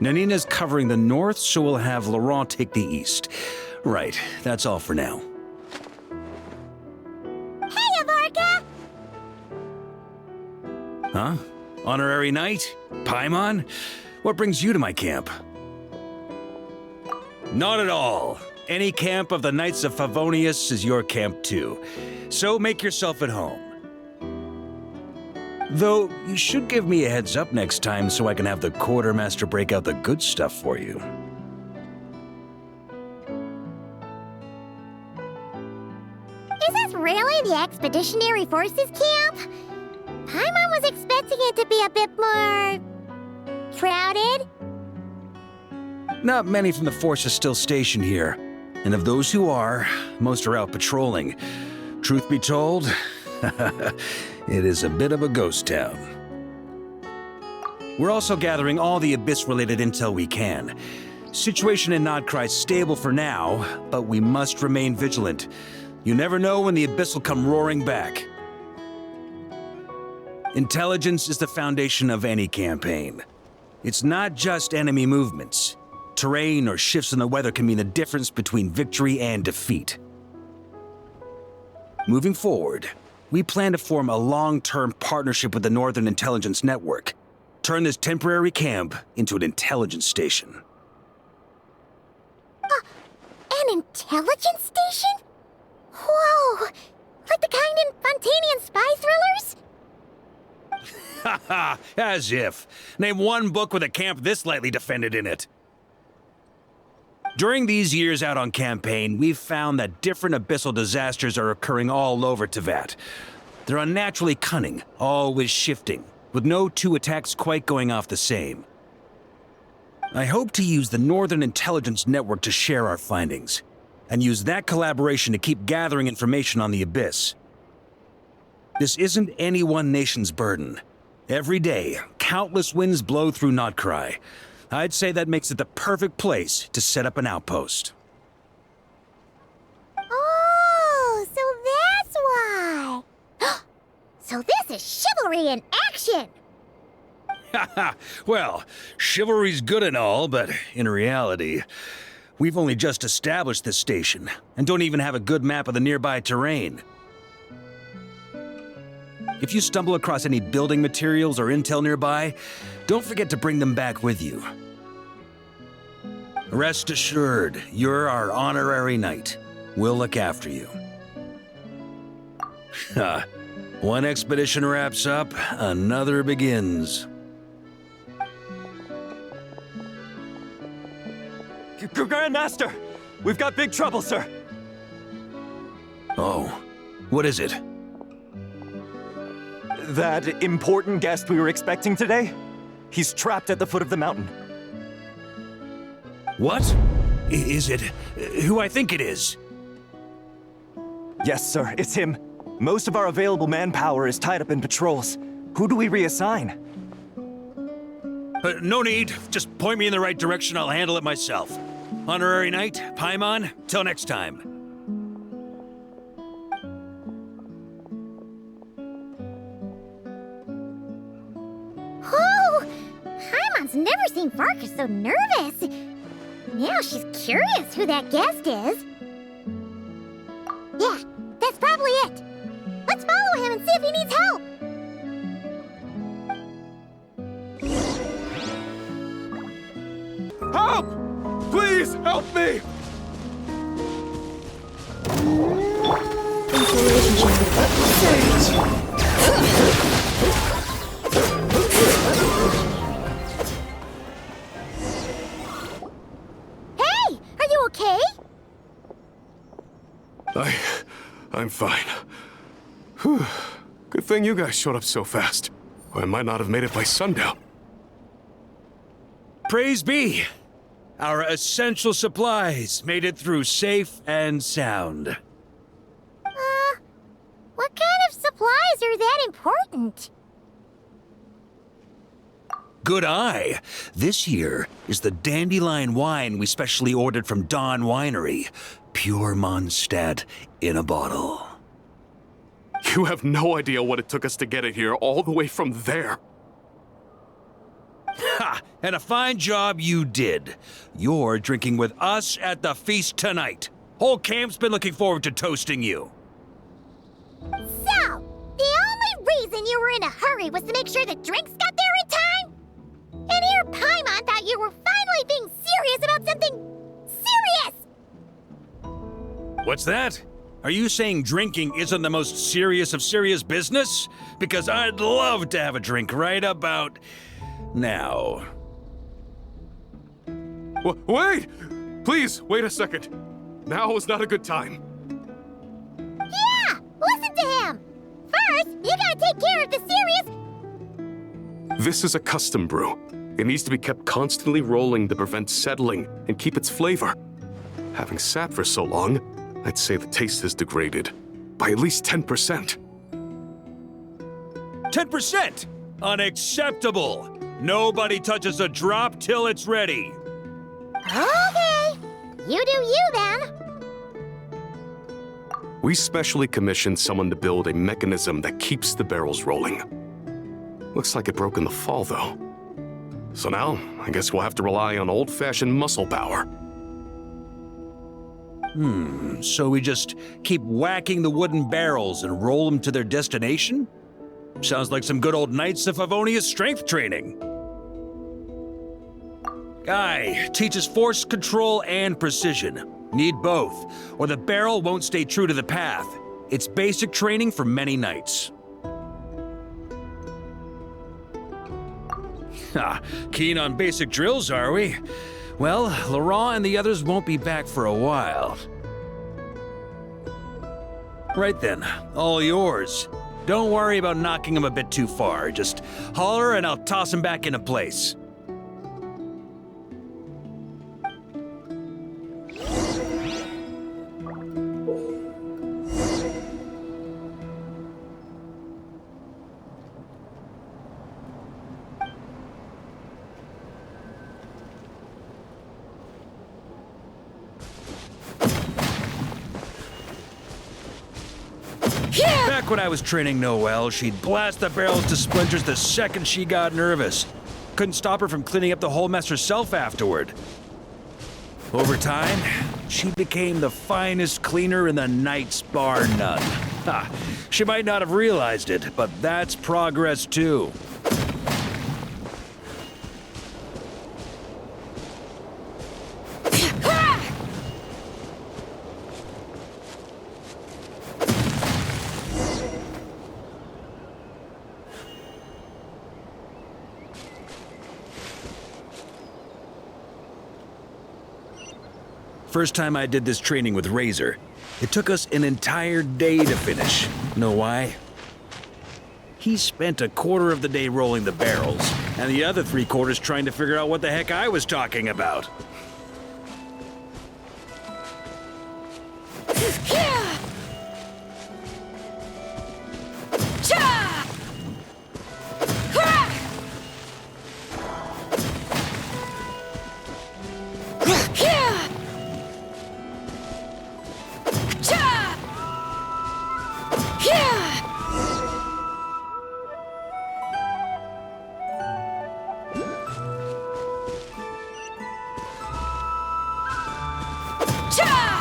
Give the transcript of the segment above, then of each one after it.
Nanina's covering the north, so we'll have Laurent take the east. Right, that's all for now. Hey, Avarka! Huh? Honorary Knight? Paimon? What brings you to my camp? Not at all. Any camp of the Knights of Favonius is your camp too. So make yourself at home. Though, you should give me a heads up next time so I can have the quartermaster break out the good stuff for you. Is this really the Expeditionary Forces camp? Paimon was expecting it to be a bit more... crowded? Not many from the force are still stationed here. And of those who are, most are out patrolling. Truth be told, it is a bit of a ghost town. We're also gathering all the Abyss-related intel we can. Situation in Notcry's stable for now, but we must remain vigilant. You never know when the Abyss will come roaring back. Intelligence is the foundation of any campaign. It's not just enemy movements. Terrain or shifts in the weather can mean the difference between victory and defeat. Moving forward, we plan to form a long-term partnership with the Northern Intelligence Network. Turn this temporary camp into an intelligence station. An intelligence station? Whoa! Like the kind in Fontanian spy thrillers? Haha, as if. Name one book with a camp this lightly defended in it. During these years out on campaign, we've found that different abyssal disasters are occurring all over Teyvat. They're unnaturally cunning, always shifting, with no two attacks quite going off the same. I hope to use the Northern Intelligence Network to share our findings, and use that collaboration to keep gathering information on the Abyss. This isn't any one nation's burden. Every day, countless winds blow through Notcry. I'd say that makes it the perfect place to set up an outpost. Oh, so that's why! So this is chivalry in action! Haha, well, chivalry's good and all, but in reality, we've only just established this station, and don't even have a good map of the nearby terrain. If you stumble across any building materials or intel nearby, don't forget to bring them back with you. Rest assured, you're our honorary knight. We'll look after you. One expedition wraps up, another begins. Grandmaster! We've got big trouble, sir! Oh, what is it? That important guest we were expecting today? He's trapped at the foot of the mountain. What? Is it who I think it is? Yes, sir, it's him. Most of our available manpower is tied up in patrols. Who do we reassign? No need. Just point me in the right direction. I'll handle it myself. Honorary Knight, Paimon, till next time. Oh! Paimon's never seen Varka so nervous. Now she's curious who that guest is. Yeah, that's probably it. Let's follow him and see if he needs help. Help! Please help me! Hey, are you okay? I'm fine. Whew. Good thing you guys showed up so fast. Or I might not have made it by sundown. Praise be! Our essential supplies made it through safe and sound. What kind of supplies are that important? Good eye. This year is the dandelion wine we specially ordered from Dawn Winery. Pure Mondstadt in a bottle. You have no idea what it took us to get it here all the way from there. Ha! And a fine job you did. You're drinking with us at the feast tonight. Whole camp's been looking forward to toasting you. So, the only reason you were in a hurry was to make sure the drinks got there in time? And here Paimon thought you were finally being serious about something serious! What's that? Are you saying drinking isn't the most serious of serious business? Because I'd love to have a drink right about now. Wait! Please, wait a second. Now is not a good time. Yeah! Listen to him! First, you gotta take care of the serious... This is a custom brew. It needs to be kept constantly rolling to prevent settling and keep its flavor. Having sat for so long, I'd say the taste has degraded by at least 10%. 10%! Unacceptable! Nobody touches a drop till it's ready. Okay. You do you, then. We specially commissioned someone to build a mechanism that keeps the barrels rolling. Looks like it broke in the fall, though. So now, I guess we'll have to rely on old-fashioned muscle power. So we just keep whacking the wooden barrels and roll them to their destination? Sounds like some good old Knights of Favonius strength training. Guy teaches force control and precision. Need both, or the barrel won't stay true to the path. It's basic training for many knights. Keen on basic drills, are we? Well, Laurent and the others won't be back for a while. Right then, all yours. Don't worry about knocking him a bit too far. Just holler and I'll toss him back into place. Back when I was training Noelle, she'd blast the barrels to splinters the second she got nervous. Couldn't stop her from cleaning up the whole mess herself afterward. Over time, she became the finest cleaner in the Knights, bar none. She might not have realized it, but that's progress too. First time I did this training with Razor, it took us an entire day to finish. Know why? He spent a quarter of the day rolling the barrels, and the other 3/4 trying to figure out what the heck I was talking about.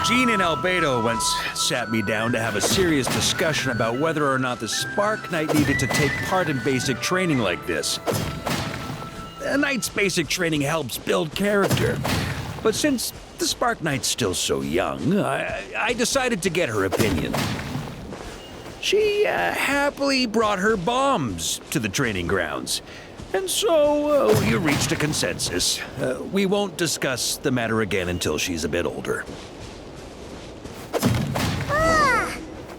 Jean and Albedo once sat me down to have a serious discussion about whether or not the Spark Knight needed to take part in basic training like this. A Knight's basic training helps build character. But since the Spark Knight's still so young, I decided to get her opinion. She happily brought her bombs to the training grounds. And so we reached a consensus. We won't discuss the matter again until she's a bit older.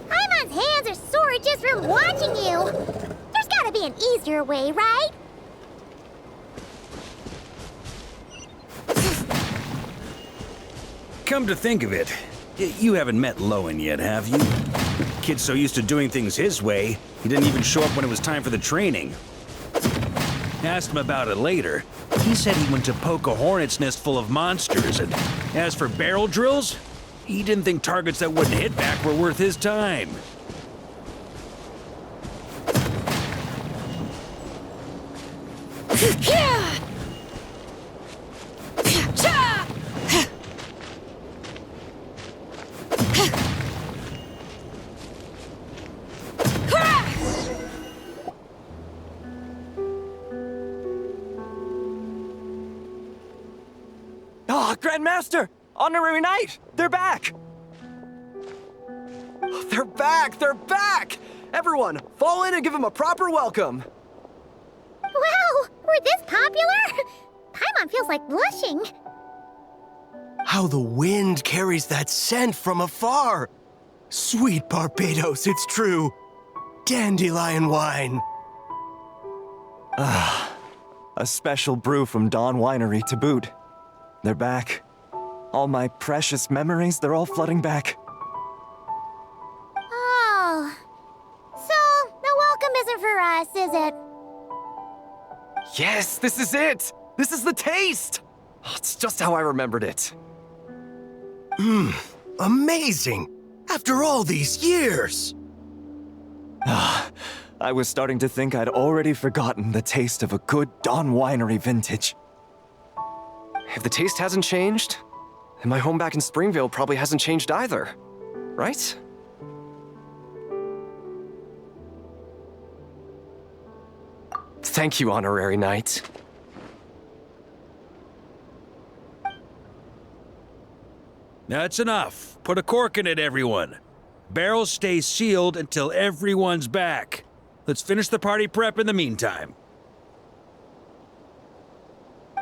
Paimon's hands are sore just from watching you. There's gotta be an easier way, right? Come to think of it, you haven't met Lowen yet, have you? Kid's so used to doing things his way, he didn't even show up when it was time for the training. Asked him about it later. He said he went to poke a hornet's nest full of monsters, and as for barrel drills, he didn't think targets that wouldn't hit back were worth his time. Grand Master! Honorary Knight! They're back! They're back! They're back! Everyone, fall in and give them a proper welcome. Wow, we're this popular? Paimon feels like blushing. How the wind carries that scent from afar. Sweet Barbados, it's true. Dandelion wine. A special brew from Dawn Winery to boot. They're back. All my precious memories, they're all flooding back. Oh. So, the welcome isn't for us, is it? Yes, this is it! This is the taste! Oh, it's just how I remembered it. Amazing! After all these years! I was starting to think I'd already forgotten the taste of a good Dawn Winery vintage. If the taste hasn't changed, then my home back in Springvale probably hasn't changed either. Right? Thank you, Honorary Knight. That's enough. Put a cork in it, everyone. Barrels stay sealed until everyone's back. Let's finish the party prep in the meantime.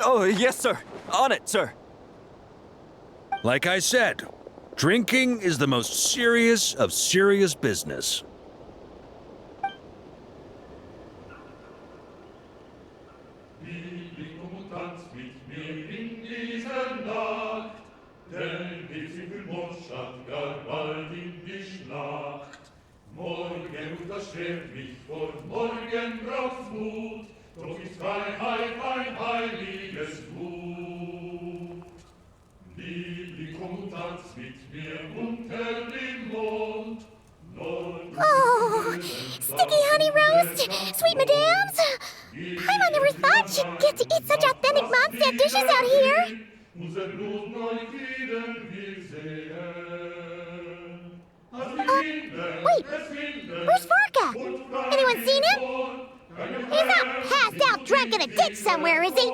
Oh, yes, sir. On it, sir. Like I said, drinking is the most serious of serious business. Morgen unterschwert mich vor morgen braucht's Mut, doch ist Freiheit ein heiliges Gut. Liebling, komm und tanz mit mir unter dem Mond. Oh, sticky honey roast, sweet madams. Paimon never thought she'd get to eat such authentic Mondstadt dishes out here. Unser Blut neu wieder wir sehen. Wait, where's Vorka? Anyone seen him? He's not passed out drunk in a ditch somewhere, is he?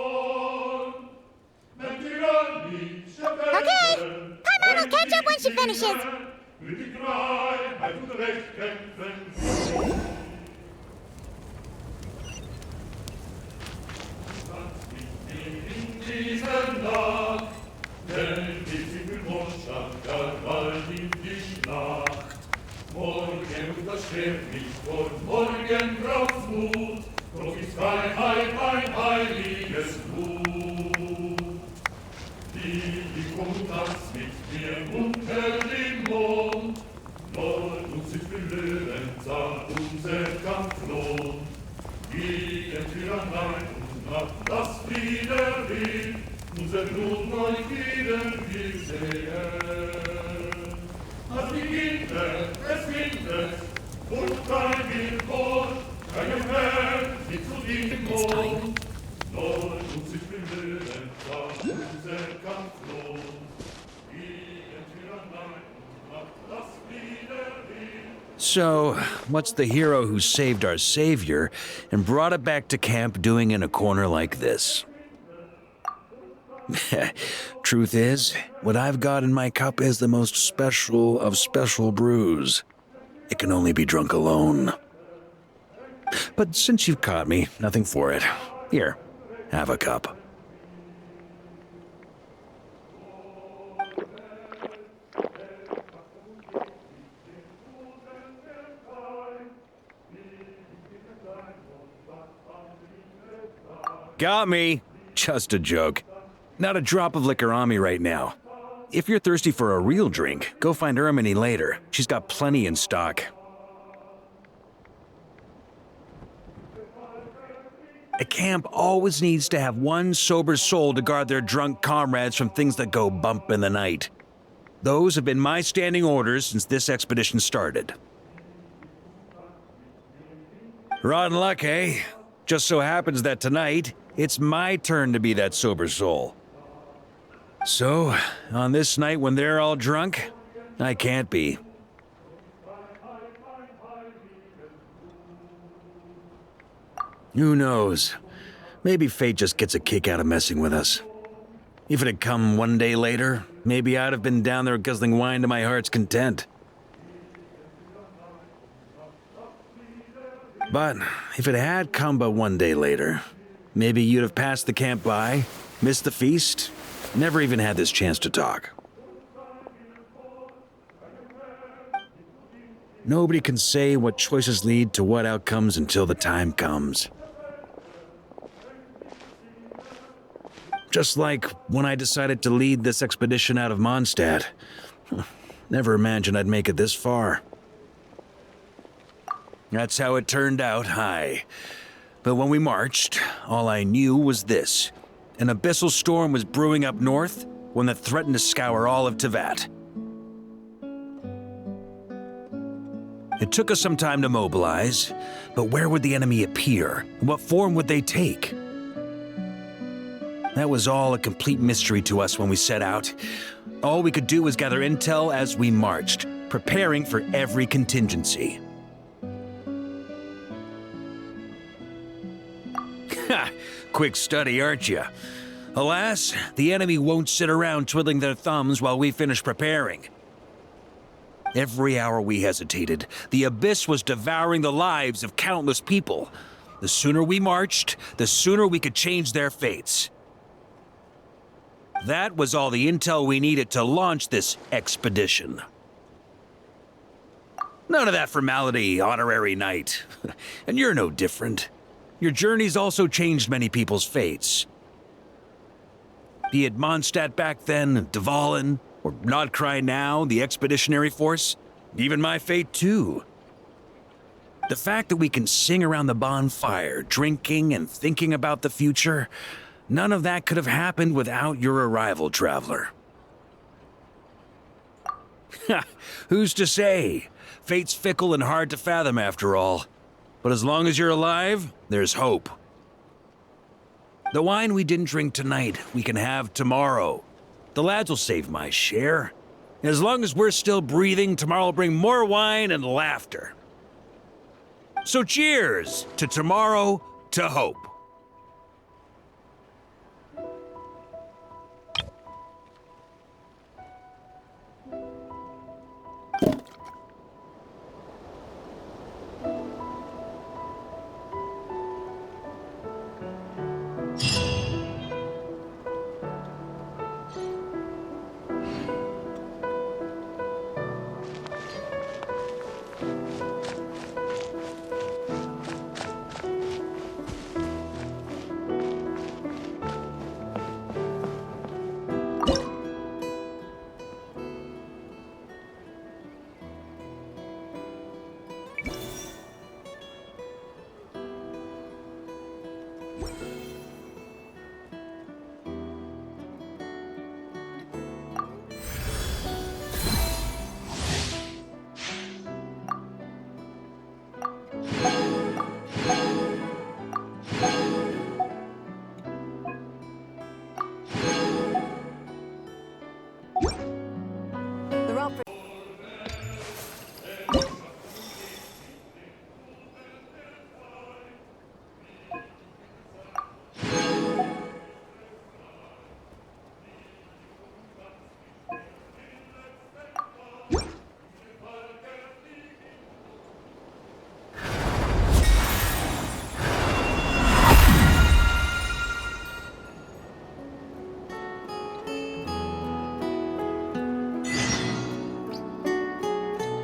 Okay, Paimon will catch up when she finishes. Morgen unterschwert mich vor morgen braucht's Mut, doch ist Freiheit ein heiliges Blut. Liebling, komm und tanz mit mir unter dem Mond, Nord uns ist für Löwen zart unser Kampflohn. Gegen Tyrannei und Macht, das wieder will, unser Blut neu wieder wir sehen. Es windet, und kein Willkor, keinem Herrn, die zu diesem Mond. Nord uns ist Löwen, da unser Kampflohn. Gegen Tyrannei und Macht, das wieder will. So, what's the hero who saved our savior and brought it back to camp doing in a corner like this? Truth is, what I've got in my cup is the most special of special brews. It can only be drunk alone. But since you've caught me, nothing for it. Here, have a cup. Got me. Just a joke. Not a drop of liquor on me right now. If you're thirsty for a real drink, go find Ermini later. She's got plenty in stock. A camp always needs to have one sober soul to guard their drunk comrades from things that go bump in the night. Those have been my standing orders since this expedition started. Rotten luck, eh? Just so happens that tonight, it's my turn to be that sober soul. So, on this night when they're all drunk, I can't be. Who knows? Maybe fate just gets a kick out of messing with us. If it had come one day later, maybe I'd have been down there guzzling wine to my heart's content. But if it had come but one day later, maybe you'd have passed the camp by, missed the feast, never even had this chance to talk. Nobody can say what choices lead to what outcomes until the time comes. Just like when I decided to lead this expedition out of Mondstadt. Never imagined I'd make it this far. That's how it turned out, aye. But when we marched, all I knew was this. An abyssal storm was brewing up north, one that threatened to scour all of Teyvat. It took us some time to mobilize, but where would the enemy appear? What form would they take? That was all a complete mystery to us when we set out. All we could do was gather intel as we marched, preparing for every contingency. Ha! Quick study, aren't you? Alas, the enemy won't sit around twiddling their thumbs while we finish preparing. Every hour we hesitated, the abyss was devouring the lives of countless people. The sooner we marched, the sooner we could change their fates. That was all the intel we needed to launch this expedition. None of that formality, honorary knight. And you're no different. Your journey's also changed many people's fates. Be it Mondstadt back then, Dvalin, or Nodcry now, the expeditionary force, even my fate too. The fact that we can sing around the bonfire, drinking and thinking about the future, none of that could have happened without your arrival, traveler. Ha! Who's to say? Fate's fickle and hard to fathom after all. But as long as you're alive, there's hope. The wine we didn't drink tonight, we can have tomorrow. The lads will save my share. As long as we're still breathing, tomorrow will bring more wine and laughter. So cheers to tomorrow, to hope.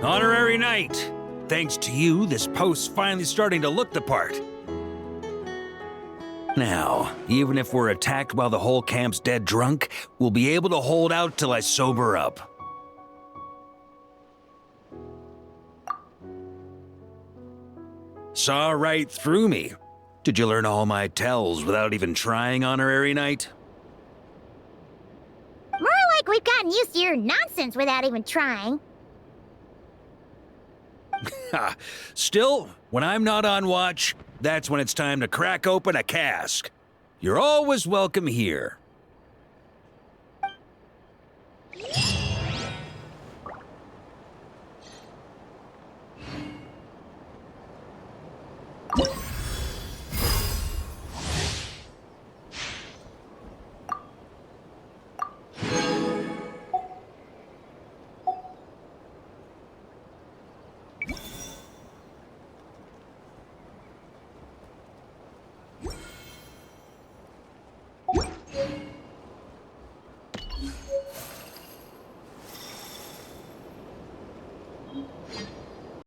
Honorary Knight! Thanks to you, this post's finally starting to look the part. Now, even if we're attacked while the whole camp's dead drunk, we'll be able to hold out till I sober up. Saw right through me. Did you learn all my tells without even trying, Honorary Knight? More like we've gotten used to your nonsense without even trying. Ha! Still, when I'm not on watch, that's when it's time to crack open a cask. You're always welcome here.